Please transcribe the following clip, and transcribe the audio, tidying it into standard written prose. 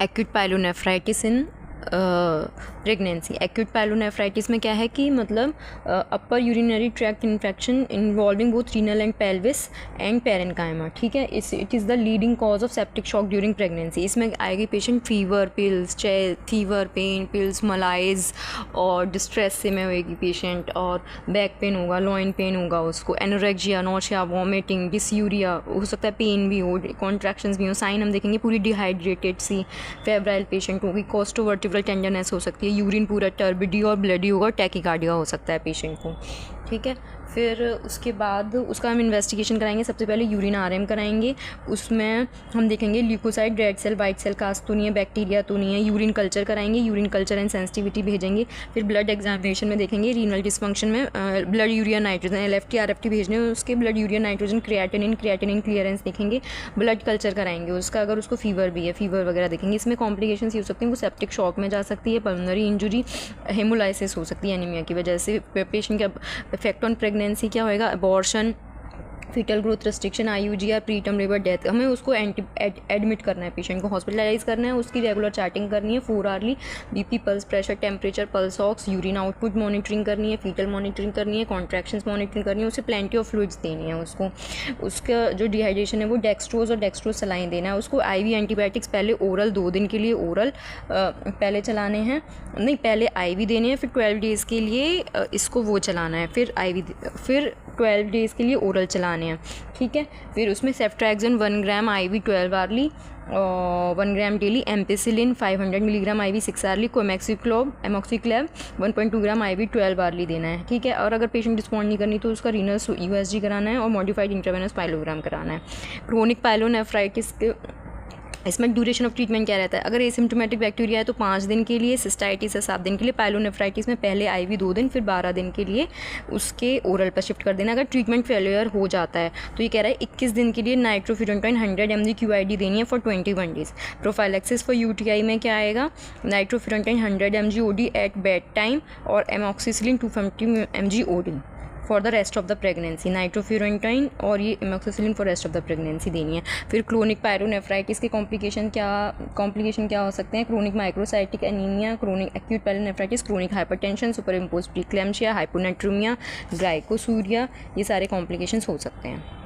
Acute pyelonephritis in pregnancy. Acute pyelonephritis में क्या है कि मतलब upper urinary tract infection involving both renal and pelvis and parenchyma, ठीक है। It is the leading cause of septic shock during pregnancy. इसमें आएगी patient fever pills, fever pain pills, malaise और डिस्ट्रेस से में होएगी पेशेंट, और बैक पेन होगा, लॉइन पेन होगा उसको, एनोरेक्सिया, नोशिया, वॉमिटिंग, डिसयूरिया हो सकता है, पेन भी हो, कॉन्ट्रैक्शंस भी हो। साइन हम देखेंगे पूरी डिहाइड्रेटेड सी फेब्राइल पेशेंट होगी, कोस्टोवर्टिब्रल टेंडरनेस हो सकती है, यूरिन पूरा टर्बिडी और ब्लडी होगा, टैकीकार्डिया हो सकता है पेशेंट को, ठीक है। फिर उसके बाद उसका हम इन्वेस्टिगेशन कराएंगे। सबसे पहले यूरिन आरएम कराएंगे, उसमें हम देखेंगे leucocyte, red cell, white cell cast तो नहीं है, बैक्टीरिया तो नहीं है। यूरिन कल्चर कराएंगे, यूरिन कल्चर एंड सेंसिटिविटी भेजेंगे। फिर ब्लड एग्जामिनेशन में देखेंगे रीनल डिसफंक्शन में blood urea nitrogen, LFT RFT भेजने उसके blood urea nitrogen, creatinine clearance देखेंगे। ब्लड कल्चर कराएंगे उसका, अगर उसको फीवर भी है, फीवर वगैरह देखेंगे। इसमें कॉम्प्लिकेशंस हो सकती हैं, वो सेप्टिक शॉक में जा सकती है, पल्मोनरी इंजुरी, हेमोलाइसिस हो सकती है एनीमिया की वजह से। पेशेंट का इफेक्ट ऑन प्रेगनेंसी क्या होएगा, abortion, fetal growth restriction, IUG या प्रीटर्म लेबर डेथ। हमें उसको एडमिट करना है, पेशेंट को हॉस्पिटलाइज करना है, उसकी रेगुलर चार्टिंग करनी है, 4 hourly BP, pulse pressure, temperature, pulse ox, urine output monitoring करनी है, फीटल मॉनिटरिंग करनी है, कॉन्ट्रैक्शंस मॉनिटरिंग करनी है, उसे प्लेंटी ऑफ फ्लूइड्स देनी है उसको। उसका जो डिहाइड्रेशन है वो डेक्सट्रोज और डेक्सट्रोज सलाइन देना है उसको। IV एंटीबायोटिक्स पहले ओरल 2 दिन के लिए ओरल पहले चलाने हैं, नहीं पहले IV देने हैं, फिर 12 डेज़ के लिए इसको वो चलाना है, फिर IV, फिर 12 डेज़ के लिए ओरल चलाने हैं, ठीक है। फिर उसमें ceftriaxone 1 gram IV 12 hourly, 1 gram daily, ampicillin 500 milligram IV 6 hourly, amoxiclav 1.2 gram IV 12 hourly देना है, ठीक है। और अगर पेशेंट रिस्पॉन्ड नहीं करनी तो उसका रीनल USG कराना है और मॉडिफाइड इंट्रावेनस पाइलोग्राम कराना है। क्रोनिक पाइलोनेफ्राइटिस के इसमें ड्यूरेशन ऑफ ट्रीटमेंट क्या रहता है, अगर एसिम्प्टोमेटिक बैक्टीरिया है तो 5 दिन के लिए, सिस्टाइटिस है 7 दिन के लिए, पाइलोनेफ्राइटिस में पहले IV 2 दिन फिर 12 दिन के लिए उसके ओरल पर शिफ्ट कर देना। अगर ट्रीटमेंट फेलियर हो जाता है तो ये कह रहा है 21 दिन के लिए नाइट्रोफिरेंटाइन 100 mg QID देनी है for 21 days. Prophylaxis for UTI में क्या आएगा, nitrofurantoin 100 mg OD at bed time और amoxicillin 250 mg OD for the rest of the pregnancy. Nitrofurantoin और ये amoxicillin for rest of the pregnancy देनी है। फिर क्रोनिक पायलोनेफ्राइटिस के कॉम्प्लिकेशन क्या हो सकते हैं, chronic microcytic anaemia, chronic acute pyelonephritis, chronic hypertension, super impose preeclampsia, hyponatraemia, glycosuria, ये सारे कॉम्प्लिकेशंस हो सकते हैं।